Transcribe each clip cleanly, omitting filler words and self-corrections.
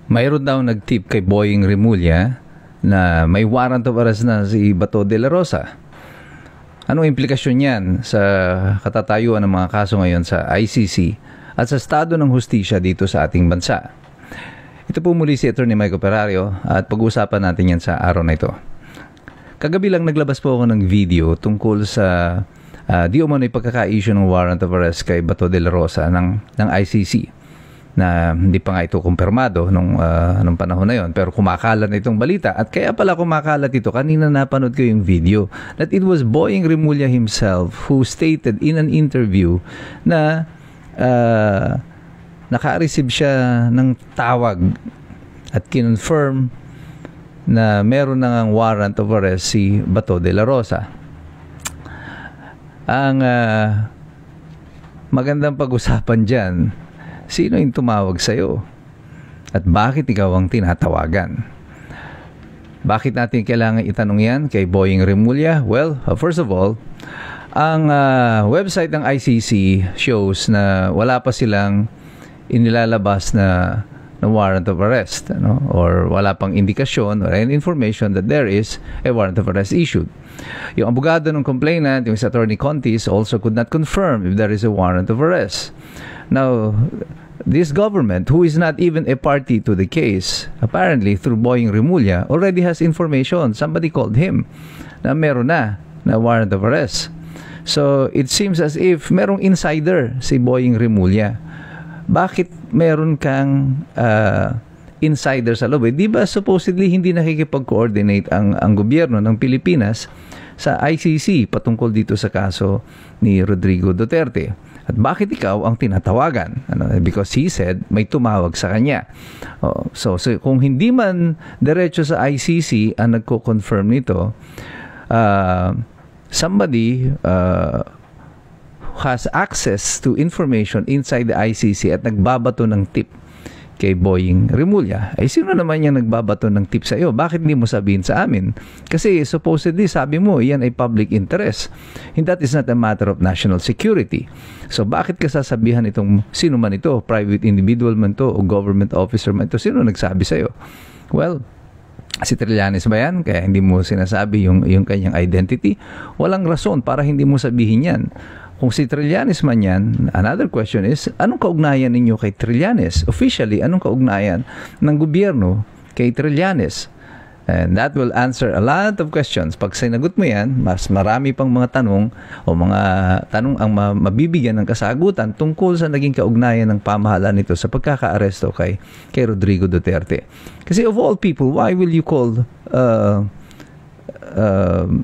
Mayroon daw nag-tip kay Boying Remulla na may warrant of arrest na si Bato de la Rosa. Anong implikasyon yan sa katatayuan ng mga kaso ngayon sa ICC at sa estado ng hustisya dito sa ating bansa? Ito po muli si Attorney Mike Operario at pag-uusapan natin yan sa araw na ito. Kagabi lang naglabas po ako ng video tungkol sa di umano'y pagkaka-issue ng warrant of arrest kay Bato de la Rosa ng ICC. Na hindi pa nga ito kumpirmado nung panahon na yon, pero kumakalat na itong balita. At kaya pala kumakalat ito, kanina napanood ko yung video, that it was Boying Remulla himself who stated in an interview na naka-receive siya ng tawag at kinonfirm na meron na ngang warrant of arrest si Bato de la Rosa. Ang magandang pag-usapan dyan, sino yung tumawag sa'yo? At bakit ikaw ang tinatawagan? Bakit natin kailangan itanong yan kay Boying Remulla? Well, first of all, ang website ng ICC shows na wala pa silang inilalabas na warrant of arrest, or wala pang indikasyon or any information that there is a warrant of arrest issued. Yung abogado ng complainant, yung si Attorney Contis, also could not confirm if there is a warrant of arrest. Now, this government, who is not even a party to the case, apparently through Boying Remulla, already has information. Somebody called him na meron na warrant of arrest. So, it seems as if merong insider si Boying Remulla. Bakit meron kang insider sa loob? Di ba supposedly hindi nakikipag-coordinate ang gobyerno ng Pilipinas sa ICC patungkol dito sa kaso ni Rodrigo Duterte? At bakit ikaw ang tinatawagan? Because he said may tumawag sa kanya. So kung hindi man diretso sa ICC ang nagko-confirm nito, somebody has access to information inside the ICC at nagbabato ng tip kay Boying Remulla. Ay sino naman yung nagbabato ng tip sa iyo? Bakit hindi mo sabihin sa amin? Kasi supposedly sabi mo yan ay public interest. And that is not a matter of national security. So bakit ka sasabihan itong sino man ito? Private individual man to o government officer man ito? Sino nagsabi sa iyo? Well, si Trillanes ba yan? Kaya hindi mo sinasabi yung kanyang identity? Walang rason para hindi mo sabihin yan. Kung si Trillanes man yan, another question is, anong kaugnayan ninyo kay Trillanes? Officially, anong kaugnayan ng gobyerno kay Trillanes? And that will answer a lot of questions. Pag sinagot mo yan, mas marami pang mga tanong o mga tanong ang mabibigyan ng kasagutan tungkol sa naging kaugnayan ng pamahalaan nito sa pagkaka-aresto kay Rodrigo Duterte. Kasi of all people, why will you call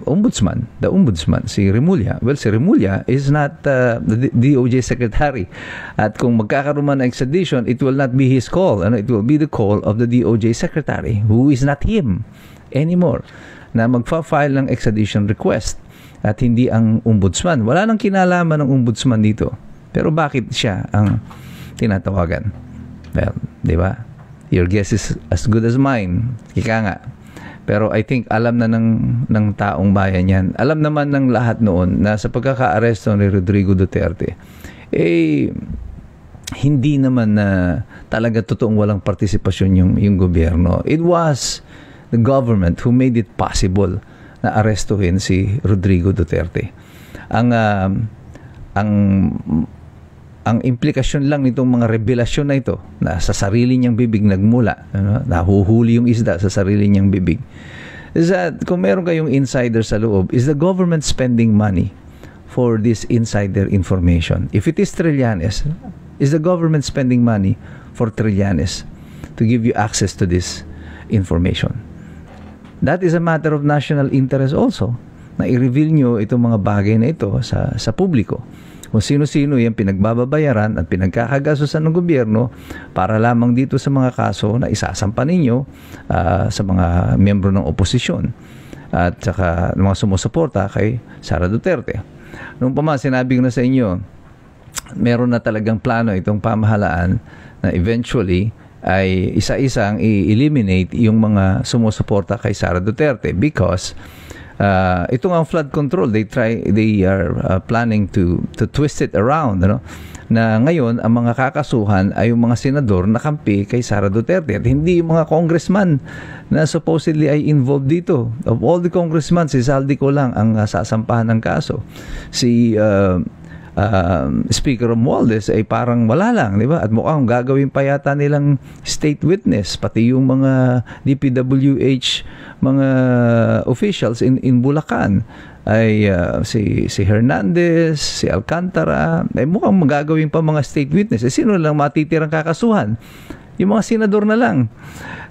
ombudsman, the ombudsman, si Remulla? Well, si Remulla is not the DOJ secretary. At kung magkakaroon man ng extradition, it will not be his call. It will be the call of the DOJ secretary, who is not him anymore, na magfa-file ng extradition request at hindi ang ombudsman. Wala nang kinalaman ng ombudsman dito. Pero bakit siya ang tinatawagan? Well, di ba? Your guess is as good as mine. Ika nga. Pero I think alam na ng taong bayan yan. Alam naman ng lahat noon na sa pagkaka-aresto ni Rodrigo Duterte, hindi naman na talaga totoong walang partisipasyon yung gobyerno. It was the government who made it possible na arestuhin si Rodrigo Duterte. Ang implikasyon lang nitong mga revelasyon na ito, na sa sarili niyang bibig nagmula, nahuhuli yung isda sa sarili niyang bibig, is that kung meron kayong insider sa loob, is the government spending money for this insider information? If it is Trillanes, is the government spending money for Trillanes to give you access to this information? That is a matter of national interest also, na i-reveal nyo itong mga bagay na ito sa publiko. Kung sino-sino yung pinagbababayaran at pinagkakagastusan ng gobyerno para lamang dito sa mga kaso na isasampa ninyo sa mga miyembro ng oposisyon at saka mga sumusuporta kay Sara Duterte. Noong pa man, sinabi ko na sa inyo, meron na talagang plano itong pamahalaan na eventually ay isa-isang i-eliminate yung mga sumusuporta kay Sara Duterte because ito nga ang flood control, they are planning to twist it around, ano? Na ngayon ang mga kakasuhan ay yung mga senador na kampi kay Sara Duterte at hindi yung mga congressman na supposedly ay involved dito. Of all the congressmen, si Zaldico lang ang sasampahan ng kaso. Si Speaker Romualdez ay parang wala lang, di ba? At mukhang gagawin pa yata nilang state witness, pati yung mga DPWH, mga officials in Bulacan ay si Hernandez, si Alcantara, ay mukhang magagawin pa mga state witness. Sino lang matitirang kakasuhan? Yung mga senador na lang.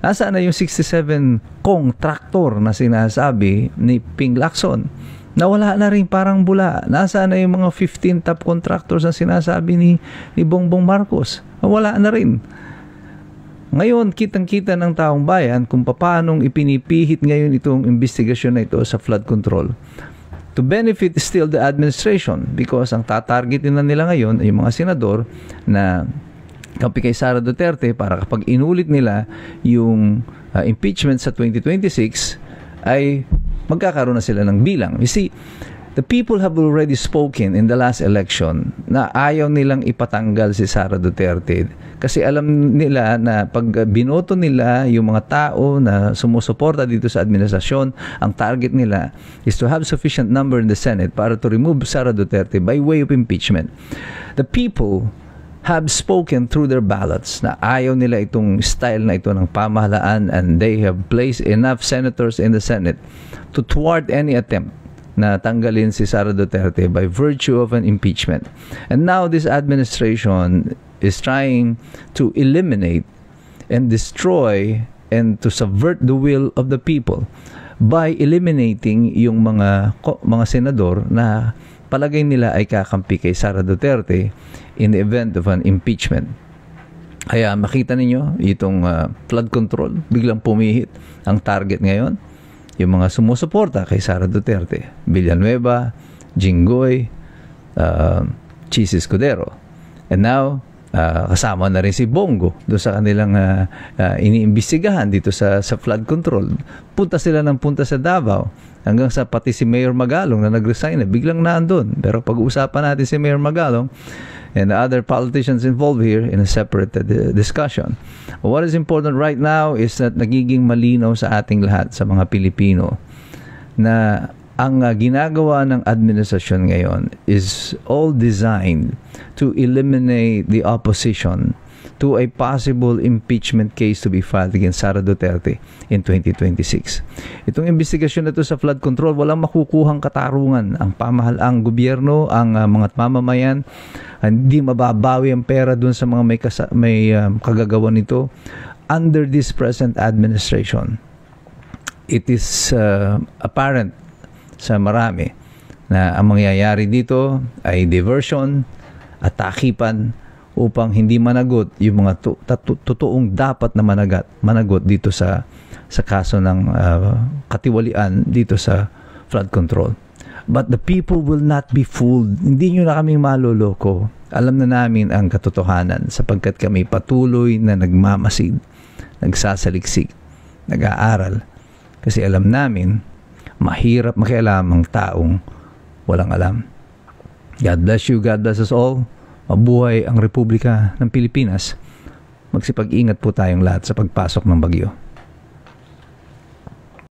Nasaan na yung 67 contractor na sinasabi ni Ping Lacson? Nawala na rin, parang bula. Nasaan na yung mga 15 top contractors na sinasabi ni Bongbong Marcos? Nawala na rin. Ngayon, kitang-kita ng taong bayan kung paanong ipinipihit ngayon itong investigasyon na ito sa flood control to benefit still the administration, because ang tatargetin na nila ngayon ay yung mga senador na kampi kay Sara Duterte para kapag inulit nila yung impeachment sa 2026 ay magkakaroon na sila ng bilang. You see, the people have already spoken in the last election na ayaw nilang ipatanggal si Sara Duterte kasi alam nila na pag binoto nila yung mga tao na sumusuporta dito sa administrasyon, ang target nila is to have sufficient number in the Senate para to remove Sara Duterte by way of impeachment. The people have spoken through their ballots na ayaw nila itong style na ito ng pamahalaan, and they have placed enough senators in the Senate to thwart any attempt na tanggalin si Sara Duterte by virtue of an impeachment. And now this administration is trying to eliminate and destroy and to subvert the will of the people by eliminating yung mga senador na palagay nila ay kakampi kay Sara Duterte in the event of an impeachment. Kaya makita ninyo itong flood control, biglang pumihit ang target ngayon. Yung mga sumusuporta kay Sara Duterte, Villanueva, Jinggoy, Chis Escudero. And now, kasama na rin si Bongo doon sa kanilang iniimbestigahan dito sa flood control. Punta sila ng punta sa Davao, hanggang sa pati si Mayor Magalong na nag-resign na biglang naandun. Pero pag-uusapan natin si Mayor Magalong and the other politicians involved here in a separate discussion. But what is important right now is that nagiging malinaw sa ating lahat, sa mga Pilipino, na ang ginagawa ng administrasyon ngayon is all designed to eliminate the opposition to a possible impeachment case to be filed against Sara Duterte in 2026. Itong investigasyon na ito sa flood control, walang makukuhang katarungan. Ang pamahalang gobyerno, ang mga mamamayan, hindi mababawi ang pera dun sa mga may kagagawan nito under this present administration. It is apparent sa marami na ang mangyayari dito ay diversion at takipan upang hindi managot yung mga totoong dapat na managot dito sa kaso ng katiwalian dito sa flood control. But the people will not be fooled. Hindi nyo na kami maloloko. Alam na namin ang katotohanan sapagkat kami patuloy na nagmamasid, nagsasaliksik, nag-aaral. Kasi alam namin, mahirap makialam ang taong walang alam. God bless you, God bless us all. Mabuhay ang Republika ng Pilipinas. Magsipag-ingat po tayong lahat sa pagpasok ng bagyo.